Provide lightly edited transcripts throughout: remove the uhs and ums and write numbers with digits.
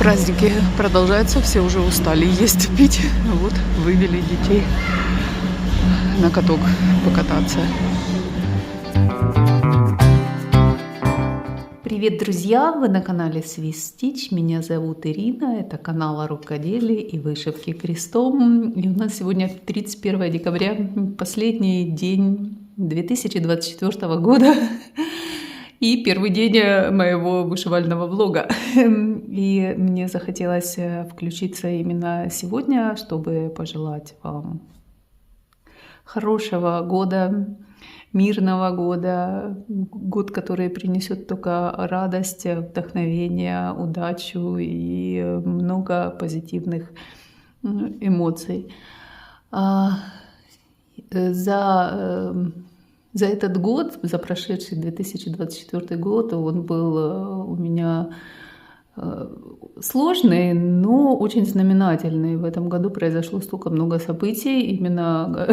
Праздники продолжаются, все уже устали есть, пить. Вот вывели детей на каток покататься. Привет, друзья! Вы на канале Swiss Stitch. Меня зовут Ирина. Это канал о рукоделии и вышивке крестом. И у нас сегодня 31 декабря, последний день 2024 года. И первый день моего вышивального влога. И мне захотелось включиться именно сегодня, чтобы пожелать вам хорошего года, мирного года, год, который принесет только радость, вдохновение, удачу и много позитивных эмоций. За этот год, за прошедший 2024 год, он был у меня сложный, но очень знаменательный. В этом году произошло столько много событий, именно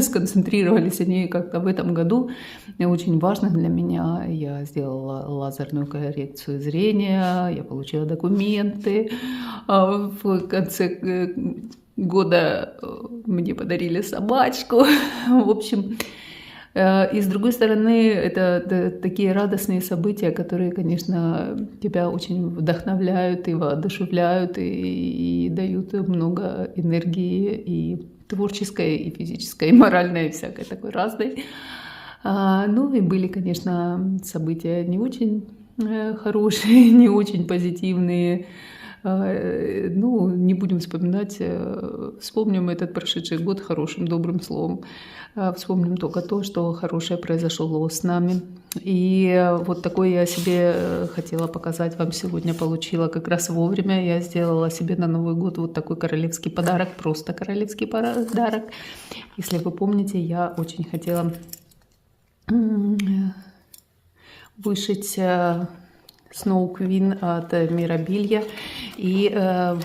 сконцентрировались они как-то в этом году, очень важных для меня. Я сделала лазерную коррекцию зрения, я получила документы. В конце года мне подарили собачку. В общем, и с другой стороны, это такие радостные события, которые, конечно, тебя очень вдохновляют и воодушевляют, и дают много энергии и творческой, и физической, и моральной, и всякой такой разной. Ну и были, конечно, события не очень хорошие, не очень позитивные. Ну, не будем вспоминать, вспомним этот прошедший год хорошим, добрым словом. Вспомним только то, что хорошее произошло с нами. И вот такое я себе хотела показать вам сегодня, получила как раз вовремя. Я сделала себе на Новый год вот такой королевский подарок, просто королевский подарок. Если вы помните, я очень хотела вышить Snow Queen от Mirabilia. И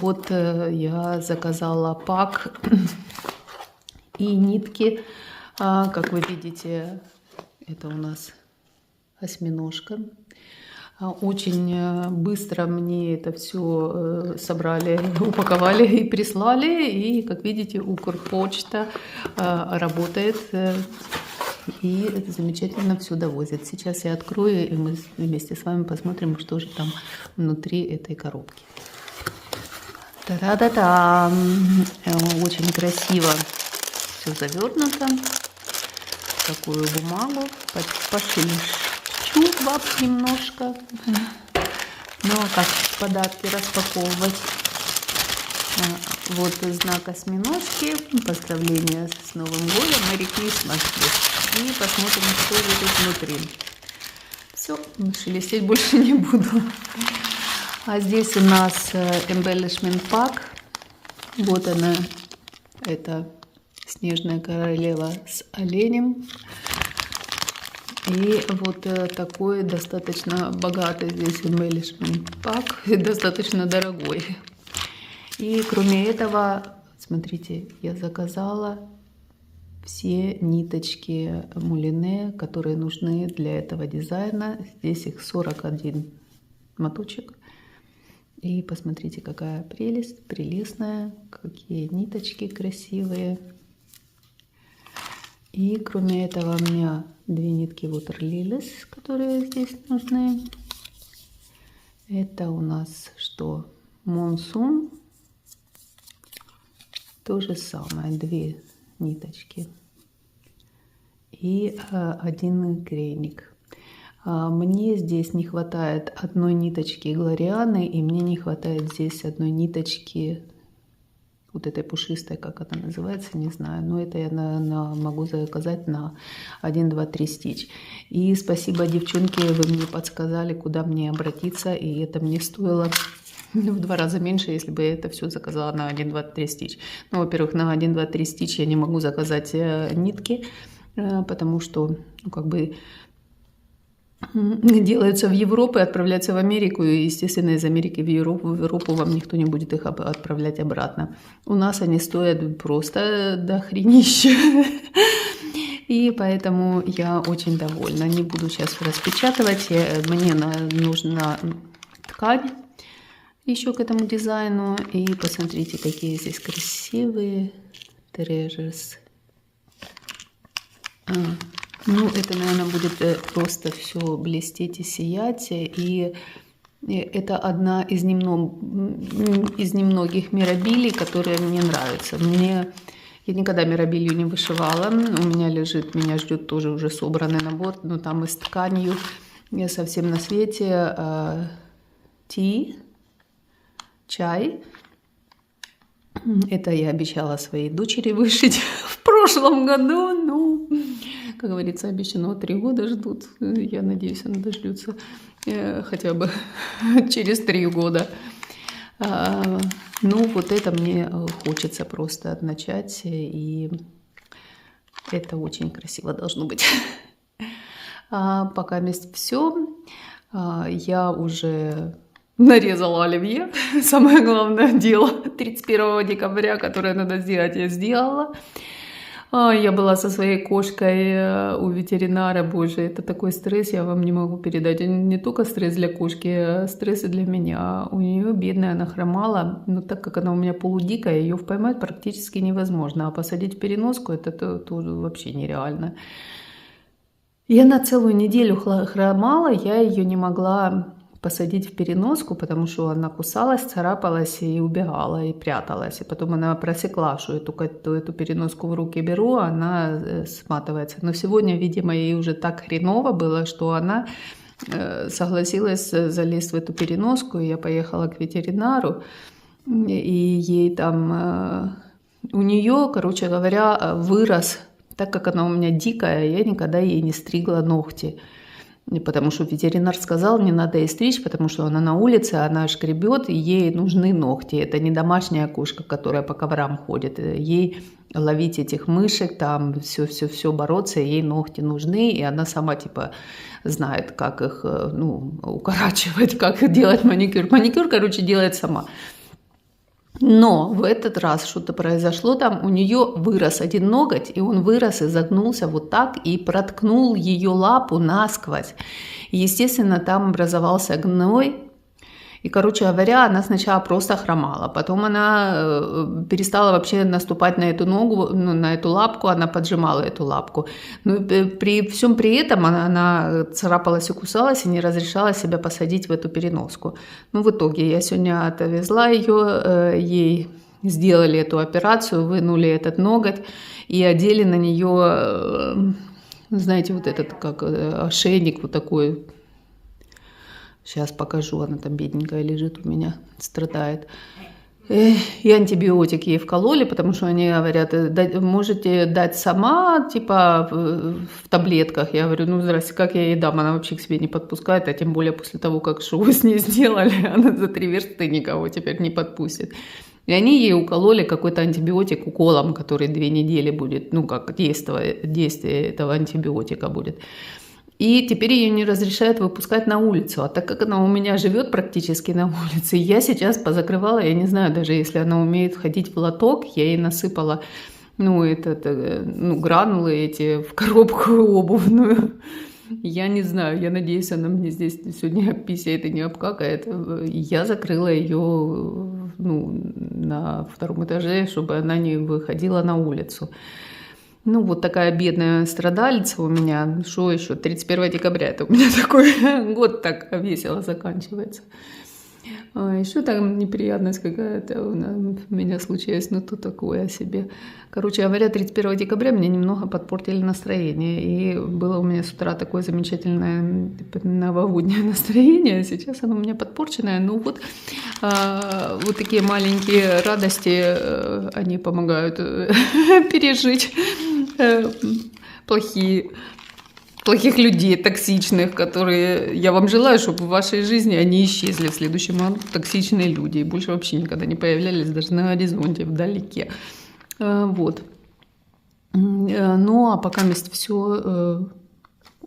вот я заказала пак и нитки. Как вы видите, это у нас осьминожка. Очень быстро мне это все собрали, упаковали и прислали. И, как видите, Укрпочта работает. И это замечательно все довозит. Сейчас я открою, и мы вместе с вами посмотрим, что же там внутри этой коробки. Та-да-да-да! Очень красиво все завернуто в такую бумагу. Пошищу вам немножко. Ну, а как подарки распаковывать? Вот знак осьминожки. Поздравления с Новым годом. Merry Christmas. И посмотрим, что же тут внутри. Все, шелестеть больше не буду. А здесь у нас Embellishment Pack. Вот она, это снежная королева с оленем. И вот такой достаточно богатый здесь Embellishment Pack, достаточно дорогой. И кроме этого, смотрите, я заказала все ниточки мулине, которые нужны для этого дизайна. Здесь их 41 моточек. И посмотрите, какая прелесть, прелестная, какие ниточки красивые. И кроме этого у меня две нитки Water Lilies, которые здесь нужны. Это у нас что? Monsoon. То же самое, две ниточки и один крейник. Мне здесь не хватает одной ниточки Глорианы, и мне не хватает здесь одной ниточки вот этой пушистой, как она называется, не знаю, но это я могу заказать на 1, 2, 3 стич. И спасибо, девчонки, вы мне подсказали, куда мне обратиться, и это мне стоило в 2 раза меньше, если бы я это все заказала на 1, 2, 3 стич. Ну, во-первых, на 1, 2, 3 стич я не могу заказать нитки, потому что, ну, как бы делаются в Европу и отправляются в Америку. И, естественно, из Америки в Европу вам никто не будет их отправлять обратно. У нас они стоят просто дохренища. И поэтому я очень довольна. Не буду сейчас распечатывать. Мне нужна ткань. еще к этому дизайну. И посмотрите, какие здесь красивые treasures. Ну, это, наверное, будет просто все блестеть и сиять. И это одна из немногих мирабилий, которые мне нравятся. Я никогда мирабилью не вышивала. У меня меня ждет тоже уже собранный набор, но там и с тканью. Я совсем на свете. Чай. Это я обещала своей дочери вышить в прошлом году. Ну, как говорится, обещанного 3 года ждут. Я надеюсь, она дождется хотя бы через 3 года. Ну, вот это мне хочется просто начать. И это очень красиво должно быть. Пока все. Я уже нарезала оливье. Самое главное дело 31 декабря, которое надо сделать, я сделала. Я была со своей кошкой у ветеринара. Боже, это такой стресс, я вам не могу передать. Не только стресс для кошки, а стресс и для меня. У нее, бедная, она хромала, но так как она у меня полудикая, ее поймать практически невозможно. А посадить в переноску, это тоже вообще нереально. Я на целую неделю хромала, я ее не могла посадить в переноску, потому что она кусалась, царапалась и убегала, и пряталась. И потом она просекла, что эту переноску в руки беру, она сматывается. Но сегодня, видимо, ей уже так хреново было, что она согласилась залезть в эту переноску. И я поехала к ветеринару, и ей там... У нее, короче говоря, вырос, так как она у меня дикая, я никогда ей не стригла ногти. Потому что ветеринар сказал, не надо ей стричь, потому что она на улице, она шкребет, и ей нужны ногти. Это не домашняя кошка, которая по коврам ходит. Ей ловить этих мышек, там все бороться, ей ногти нужны, и она сама типа знает, как их укорачивать, как делать маникюр. Маникюр, короче, делает сама. Но в этот раз что-то произошло, там у нее вырос один ноготь, и он вырос и загнулся вот так, и проткнул ее лапу насквозь. И, естественно, там образовался гной. И, короче говоря, она сначала просто хромала, потом она перестала вообще наступать на эту ногу, на эту лапку, она поджимала эту лапку. Но при всем при этом она царапалась и кусалась, и не разрешала себя посадить в эту переноску. Ну, в итоге я сегодня отвезла ее, ей сделали эту операцию, вынули этот ноготь и одели на нее, знаете, вот этот как ошейник вот такой. Сейчас покажу, она там бедненькая лежит у меня, страдает. И антибиотик ей вкололи, потому что они говорят, можете дать сама, типа в таблетках. Я говорю, ну здрасте, как я ей дам? Она вообще к себе не подпускает, а тем более после того, как шоу с ней сделали, она за 3 версты никого теперь не подпустит. И они ей укололи какой-то антибиотик уколом, который 2 недели будет, ну как действие этого антибиотика будет. И теперь ее не разрешают выпускать на улицу. А так как она у меня живет практически на улице, я сейчас позакрывала, я не знаю, даже если она умеет входить в лоток, я ей насыпала гранулы эти в коробку обувную. Я не знаю, я надеюсь, она мне здесь сегодня обписает и не обкакает. Я закрыла ее на 2-м этаже, чтобы она не выходила на улицу. Ну, вот такая бедная страдалица у меня. Что еще? 31 декабря. Это у меня такой год так весело заканчивается. Еще там неприятность какая-то у меня случилась. Ну, то такое себе. Короче говоря, 31 декабря мне немного подпортили настроение. И было у меня с утра такое замечательное новогоднее настроение. Сейчас оно у меня подпорченное. Ну, вот такие маленькие радости, они помогают пережить плохих людей, токсичных, которые... Я вам желаю, чтобы в вашей жизни они исчезли в следующем году, токсичные люди, и больше вообще никогда не появлялись даже на горизонте, вдалеке. Вот. Ну, а пока все.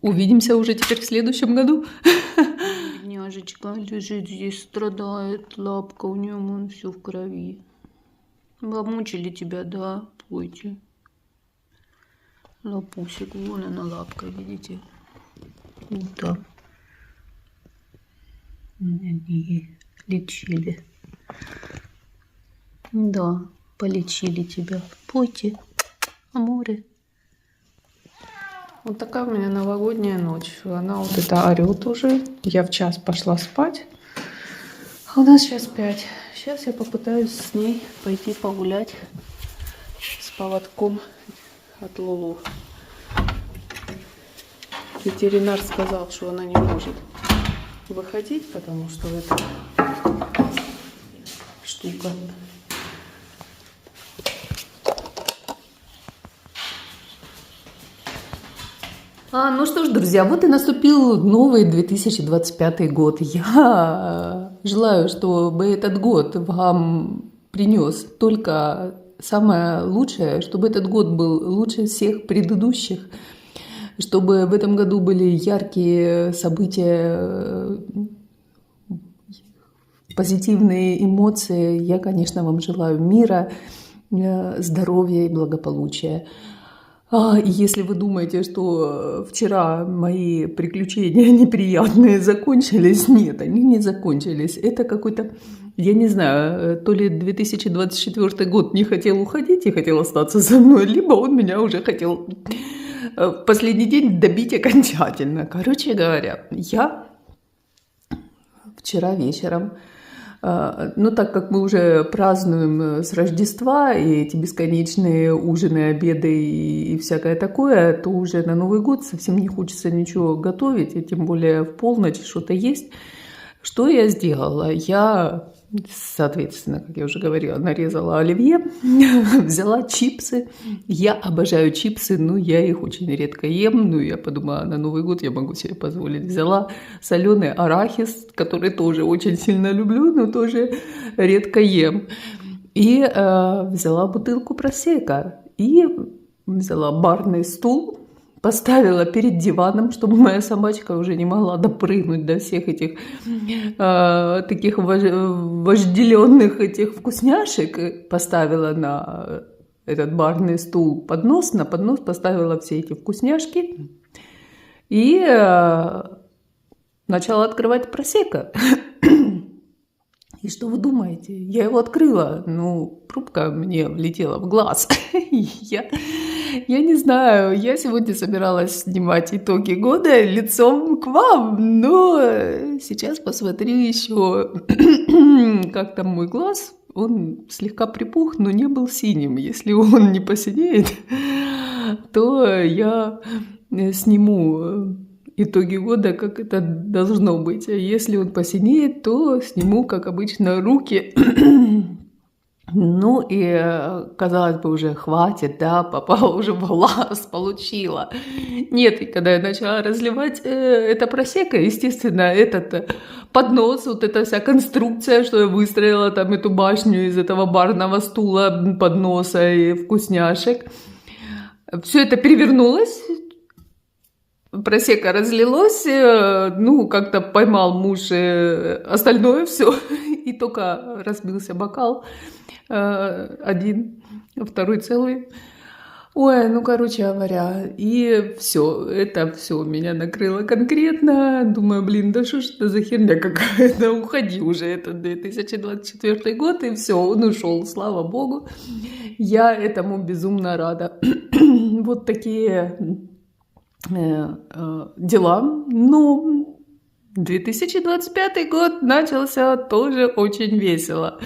Увидимся уже теперь в следующем году. Бедняжечка лежит здесь, страдает, лапка у нее, вон все в крови. Помучили тебя, да? Пойте. Лапусик, вон она лапка, видите? Вот там. Они лечили. Да, полечили тебя. Пойте, аморе. Вот такая у меня новогодняя ночь. Она вот это орет уже. Я в час пошла спать. А у нас сейчас 5. Сейчас я попытаюсь с ней пойти погулять с поводком от Лулу. Ветеринар сказал, что она не может выходить, потому что эта штука. Ну что ж, друзья, вот и наступил новый 2025 год. Я желаю, чтобы этот год вам принес только самое лучшее, чтобы этот год был лучше всех предыдущих, чтобы в этом году были яркие события, позитивные эмоции. Я, конечно, вам желаю мира, здоровья и благополучия. И если вы думаете, что вчера мои приключения неприятные закончились, нет, они не закончились. Это какой-то, я не знаю, то ли 2024 год не хотел уходить и хотел остаться со мной, либо он меня уже хотел в последний день добить окончательно. Короче говоря, я вчера вечером, ну, так как мы уже празднуем с Рождества и эти бесконечные ужины, обеды и всякое такое, то уже на Новый год совсем не хочется ничего готовить, и тем более в полночь что-то есть. Что я сделала? Я, соответственно, как я уже говорила, нарезала оливье, взяла чипсы. Я обожаю чипсы, но я их очень редко ем. Ну, я подумала, на Новый год я могу себе позволить. Взяла соленый арахис, который тоже очень сильно люблю, но тоже редко ем. И взяла бутылку просекко. И взяла барный стул, поставила перед диваном, чтобы моя собачка уже не могла допрыгнуть до всех этих таких вожделенных этих вкусняшек. Поставила на этот барный стул поднос, на поднос поставила все эти вкусняшки и начала открывать просекко. И что вы думаете? Я его открыла, ну, трубка мне влетела в глаз. Я не знаю, я сегодня собиралась снимать итоги года лицом к вам, но сейчас посмотрю еще, как там мой глаз. Он слегка припух, но не был синим. Если он не посинеет, то я сниму итоги года, как это должно быть. А если он посинеет, то сниму, как обычно, руки. Ну и, казалось бы, уже хватит, да, попала уже в глаз, получила. Нет, и когда я начала разливать это просекко, естественно, этот поднос, вот эта вся конструкция, что я выстроила там эту башню из этого барного стула, подноса и вкусняшек, все это перевернулось. Просекко разлилось, ну, как-то поймал муж остальное все, и только разбился бокал, один, второй целый. Ой, ну, короче говоря, и все, это все меня накрыло конкретно. Думаю, блин, да что ж это за херня какая-то, уходи уже, это 2024 год, и все, он ушел, слава богу. Я этому безумно рада. Вот такие дела. Но 2025 год начался тоже очень весело.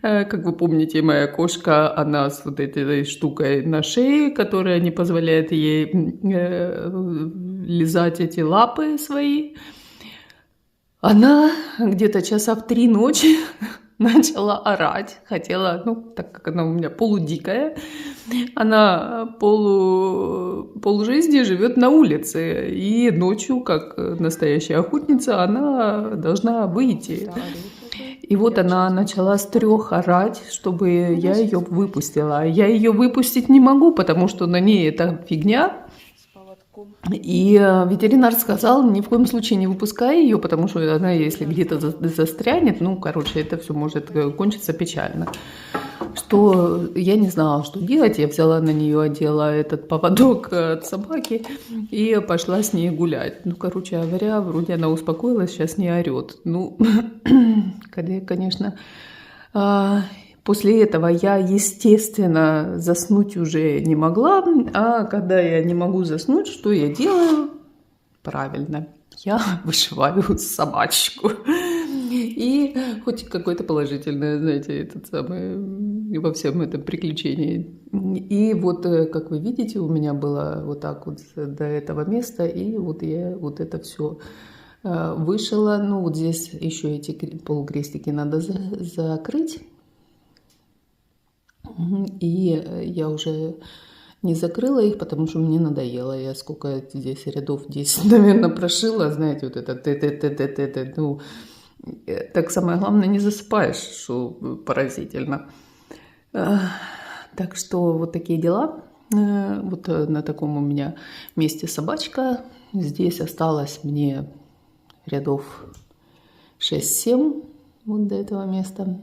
Как вы помните, моя кошка, она с вот этой штукой на шее, которая не позволяет ей лизать эти лапы свои. Она где-то часа в 3 ночи начала орать, хотела, ну, так как она у меня полудикая, она полжизни живет на улице, и ночью, как настоящая охотница, она должна выйти. И вот она начала с 3 орать, чтобы я ее выпустила. Я ее выпустить не могу, потому что на ней эта фигня. И ветеринар сказал, ни в коем случае не выпускай ее, потому что она, если где-то застрянет, ну, короче, это все может кончиться печально. Что я не знала, что делать. Я взяла на нее, одела этот поводок от собаки и пошла с ней гулять. Ну, короче говоря, вроде она успокоилась, сейчас не орет. Ну, конечно, После этого я, естественно, заснуть уже не могла. А когда я не могу заснуть, что я делаю? Правильно, я вышиваю собачку. И хоть какое-то положительное, знаете, во всем этом приключении. И вот, как вы видите, у меня было вот так вот до этого места, и вот я вот это все вышила. Ну, вот здесь еще эти полукрестики надо закрыть. И я уже не закрыла их, потому что мне надоело. Я сколько здесь рядов 10, наверное, прошила. Знаете, вот это ну, так самое главное, не засыпаешь, что поразительно. Так что вот такие дела. Вот на таком у меня месте собачка. Здесь осталось мне рядов 6-7 вот до этого места.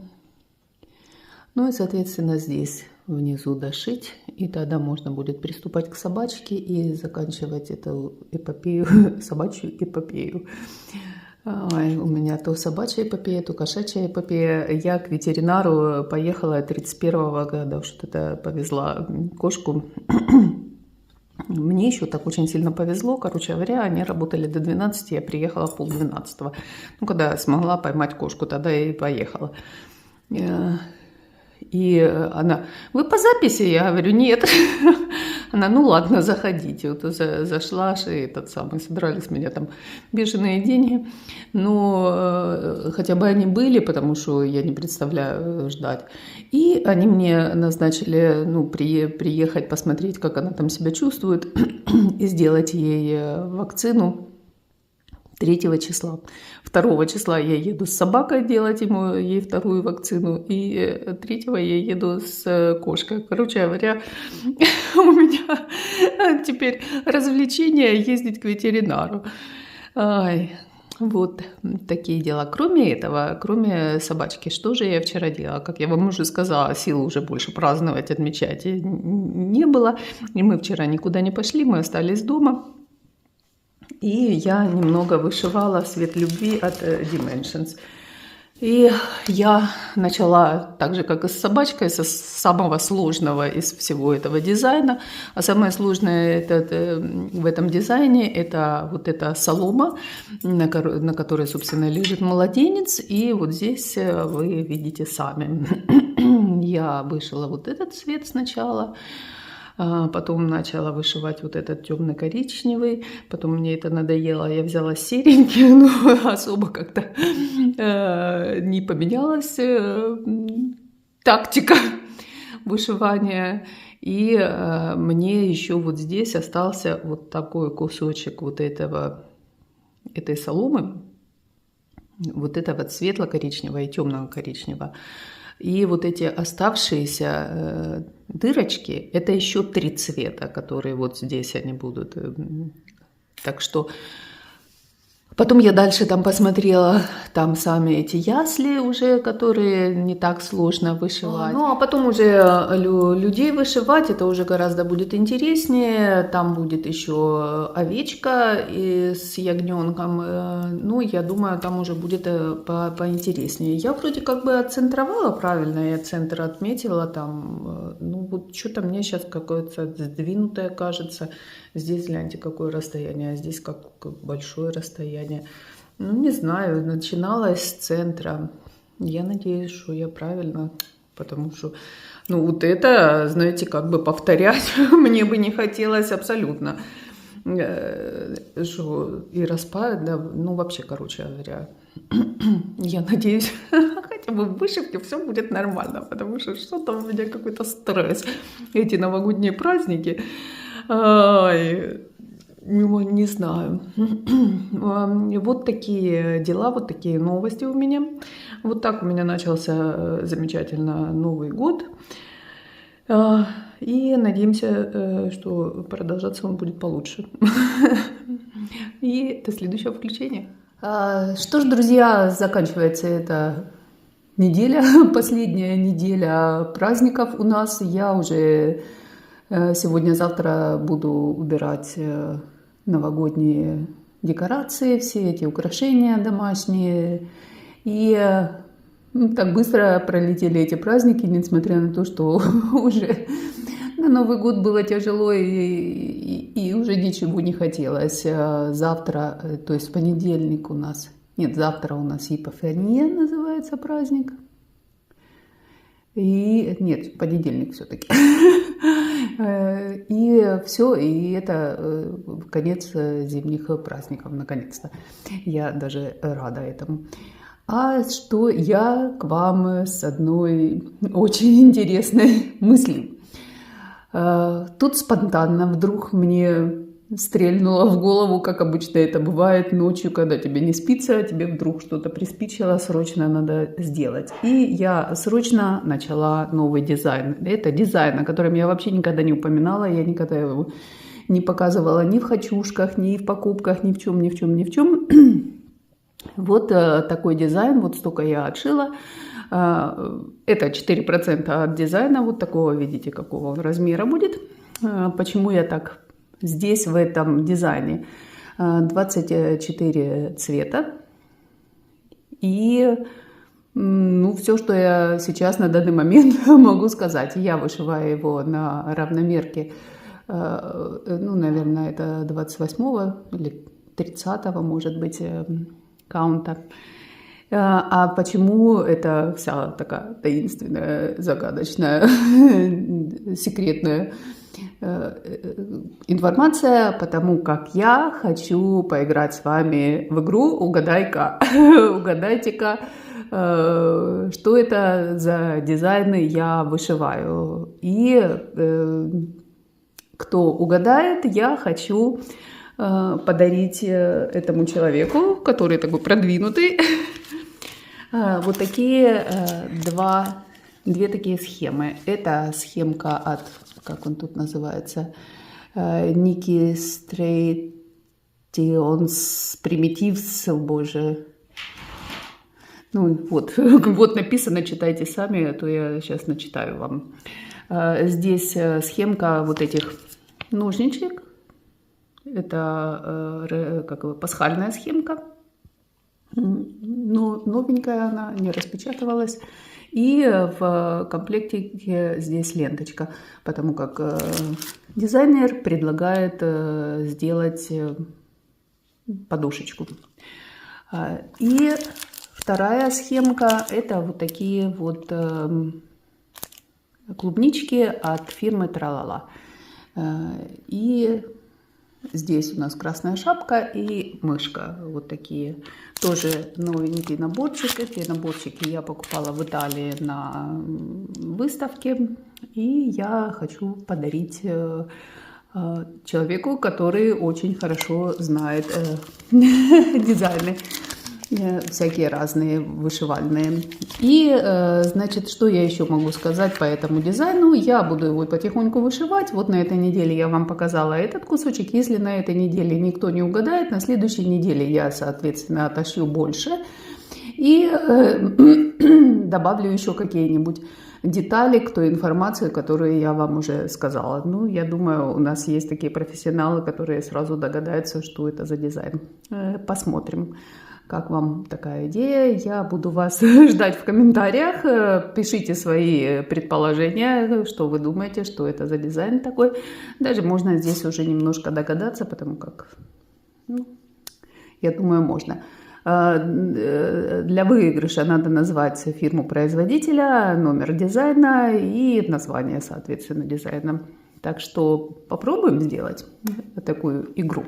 Ну и, соответственно, здесь внизу дошить, и тогда можно будет приступать к собачке и заканчивать эту эпопею, собачью эпопею. У меня то собачья эпопея, то кошачья эпопея. Я к ветеринару поехала 31-го года, что-то повезла кошку. Мне еще так очень сильно повезло. Короче говоря, они работали до 12, я приехала в 11:30. Ну, когда смогла поймать кошку, тогда я и поехала. И она: вы по записи? Я говорю: нет. Она: ну ладно, заходите. Вот зашла, и собирали с меня там бешеные деньги. Но хотя бы они были, потому что я не представляю ждать. И они мне назначили, ну, приехать посмотреть, как она там себя чувствует, и сделать ей вакцину 3 числа. 2 числа я еду с собакой делать ей вторую вакцину, и 3 я еду с кошкой. Короче говоря, у меня теперь развлечение ездить к ветеринару. Вот такие дела. Кроме этого, кроме собачки, что же я вчера делала? Как я вам уже сказала, сил уже больше праздновать, отмечать не было. И мы вчера никуда не пошли, мы остались дома. И я немного вышивала «Свет любви» от Dimensions. И я начала, так же, как и с собачкой, с самого сложного из всего этого дизайна. А самое сложное в этом дизайне – это вот эта солома, на которой, собственно, лежит младенец. И вот здесь вы видите сами. Я вышила вот этот цвет сначала. Потом начала вышивать вот этот темно-коричневый, потом мне это надоело, я взяла серенький, но особо как-то не поменялась тактика вышивания. И мне еще вот здесь остался вот такой кусочек вот этой соломы, вот этого светло-коричневого и темного коричневого. И вот эти оставшиеся дырочки, это еще 3 цвета, которые вот здесь они будут. Так что потом я дальше там посмотрела, там сами эти ясли уже, которые не так сложно вышивать. Ну, а потом уже людей вышивать, это уже гораздо будет интереснее. Там будет еще овечка с ягненком. Ну, я думаю, там уже будет поинтереснее. Я вроде как бы отцентровала правильно, я центр отметила там. Ну, вот что-то мне сейчас какое-то сдвинутое кажется. Здесь, гляньте, какое расстояние, а здесь как большое расстояние. Ну, не знаю, начиналось с центра. Я надеюсь, что я правильно, потому что, ну, вот это, знаете, как бы повторять мне бы не хотелось абсолютно. Что и распад, да, ну, вообще, короче говоря, я надеюсь, хотя бы в вышивке все будет нормально, потому что что-то у меня какой-то стресс. Эти новогодние праздники... Не знаю. Вот такие дела, вот такие новости у меня. Вот так у меня начался замечательно Новый год. И надеемся, что продолжаться он будет получше. И до следующего включения. Что ж, друзья, заканчивается эта неделя, последняя неделя праздников у нас. Я уже... Сегодня-завтра буду убирать новогодние декорации, все эти украшения домашние. И так быстро пролетели эти праздники, несмотря на то, что уже на Новый год было тяжело и уже ничего не хотелось. Завтра, то есть в понедельник у нас, нет, завтра у нас Епифания называется праздник. И нет, понедельник все-таки. И все, и это конец зимних праздников, наконец-то. Я даже рада этому. А что я к вам с одной очень интересной мыслью. Тут спонтанно вдруг мне стрельнуло в голову, как обычно это бывает ночью, когда тебе не спится, тебе вдруг что-то приспичило, срочно надо сделать. И я срочно начала новый дизайн. Это дизайн, о котором я вообще никогда не упоминала, я никогда его не показывала ни в хочушках, ни в покупках, ни в чем, ни в чем, ни в чем. Вот такой дизайн, вот столько я отшила. Это 4% от дизайна, вот такого, видите, какого он размера будет. Почему я так здесь, в этом дизайне? 24 цвета. И ну, все, что я сейчас на данный момент могу сказать. Я вышиваю его на равномерке, ну, наверное, это 28 или 30, может быть, каунта. А почему это вся такая таинственная, загадочная, секретная информация? Потому как я хочу поиграть с вами в игру «Угадай-ка». Угадайте-ка, что это за дизайны я вышиваю. И кто угадает, я хочу подарить этому человеку, который такой продвинутый, вот такие две такие схемы. Это схемка от, как он тут называется, Niki Strations Primitives, боже. Ну вот, вот написано, читайте сами, а то я сейчас начитаю вам. Здесь схемка вот этих ножничек. Это как бы пасхальная схемка. Но новенькая она, не распечатывалась. И в комплекте здесь ленточка, потому как дизайнер предлагает сделать подушечку. И вторая схемка — это вот такие вот клубнички от фирмы Тралала. И здесь у нас красная шапка и мышка. Вот такие тоже новенький наборчик. Эти наборчики я покупала в Италии на выставке. И я хочу подарить человеку, который очень хорошо знает дизайны. Всякие разные вышивальные. И, значит, что я еще могу сказать по этому дизайну? Я буду его потихоньку вышивать. Вот на этой неделе я вам показала этот кусочек. Если на этой неделе никто не угадает, на следующей неделе я, соответственно, отошью больше. И добавлю еще какие-нибудь детали к той информации, которую я вам уже сказала. Ну, я думаю, у нас есть такие профессионалы, которые сразу догадаются, что это за дизайн. Посмотрим. Как вам такая идея? Я буду вас ждать в комментариях. Пишите свои предположения, что вы думаете, что это за дизайн такой. Даже можно здесь уже немножко догадаться, потому как, ну, я думаю, можно. Для выигрыша надо назвать фирму-производителя, номер дизайна и название, соответственно, дизайна. Так что попробуем сделать такую игру.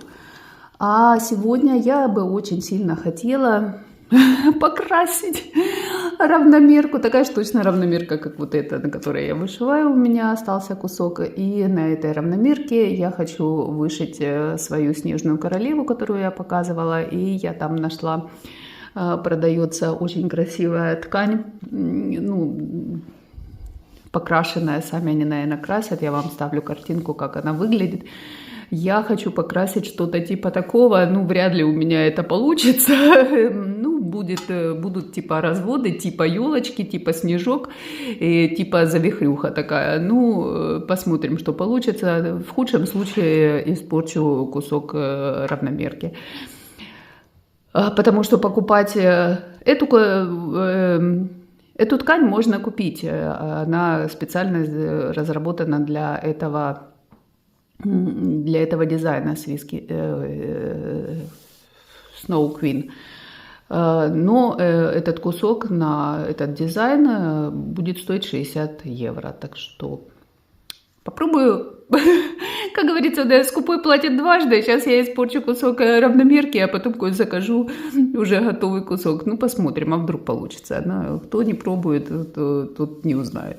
А сегодня я бы очень сильно хотела покрасить равномерку. Такая же точно равномерка, как вот эта, на которой я вышиваю. У меня остался кусок. И на этой равномерке я хочу вышить свою снежную королеву, которую я показывала. И я там нашла, продается очень красивая ткань. Ну, покрашенная. Сами они, наверное, красят. Я вам ставлю картинку, как она выглядит. Я хочу покрасить что-то типа такого, ну, вряд ли у меня это получится. Ну, будут типа разводы, типа елочки, типа снежок, типа завихрюха такая. Ну, посмотрим, что получится. В худшем случае испорчу кусок равномерки. Потому что покупать эту Эту ткань можно купить, она специально разработана для этого дизайна Snow Queen. Но этот кусок на этот дизайн будет стоить 60 евро, так что попробую. Как говорится, да, скупой платит дважды. Сейчас я испорчу кусок равномерки, а потом закажу уже готовый кусок. Ну, посмотрим, а вдруг получится. Кто не пробует, тот не узнает.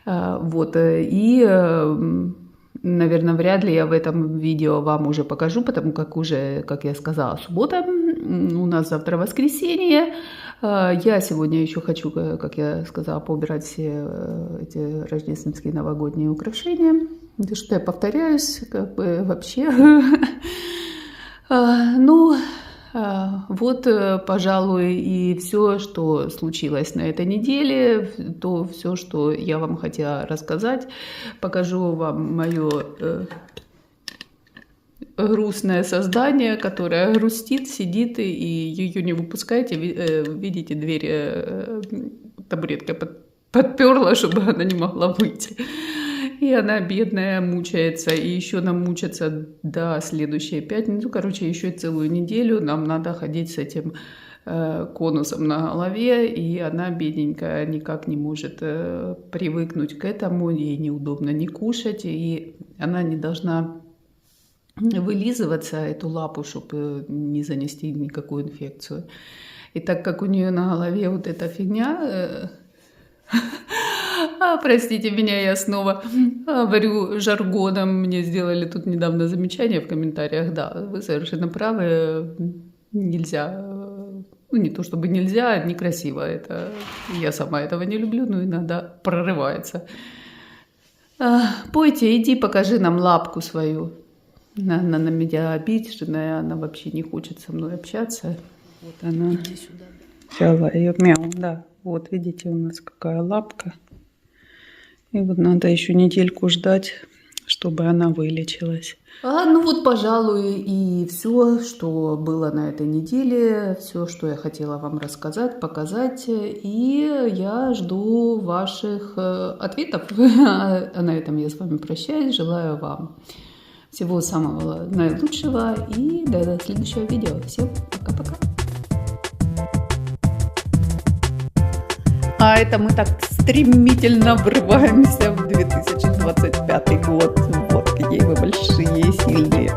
Вот. И, наверное, вряд ли я в этом видео вам уже покажу, потому как уже, как я сказала, суббота. У нас завтра воскресенье. Я сегодня еще хочу, как я сказала, поубирать все эти рождественские новогодние украшения. Да что я повторяюсь, как бы вообще. Ну, вот, пожалуй, и все, что случилось на этой неделе, то все, что я вам хотела рассказать. Покажу вам мое грустное создание, которое грустит, сидит, и ее не выпускаете. Видите, дверь табуреткой подперла, чтобы она не могла выйти. И она, бедная, мучается. И еще нам мучаться до следующей пятницы. Ну, короче, еще целую неделю нам надо ходить с этим конусом на голове. И она, бедненькая, никак не может привыкнуть к этому. Ей неудобно не кушать. И она не должна вылизываться, эту лапу, чтобы не занести никакую инфекцию. И так как у нее на голове вот эта фигня... Простите меня, я снова говорю жаргоном. Мне сделали тут недавно замечание в комментариях. Да, вы совершенно правы. Нельзя, ну не то чтобы нельзя, некрасиво. Это, я сама этого не люблю, но иногда прорывается. Пойте, иди, покажи нам лапку свою. Она на меня обиженная, она вообще не хочет со мной общаться. Вот она. Иди сюда. Взяла ее, мяу, да. Вот, видите, у нас какая лапка. И вот надо еще недельку ждать, чтобы она вылечилась. Ну вот, пожалуй, и все, что было на этой неделе, все, что я хотела вам рассказать, показать. И я жду ваших ответов. А на этом я с вами прощаюсь. Желаю вам всего самого наилучшего и до следующего видео. Всем пока-пока. А это мы так стремительно врываемся в 2025 год. Вот какие вы большие и сильные.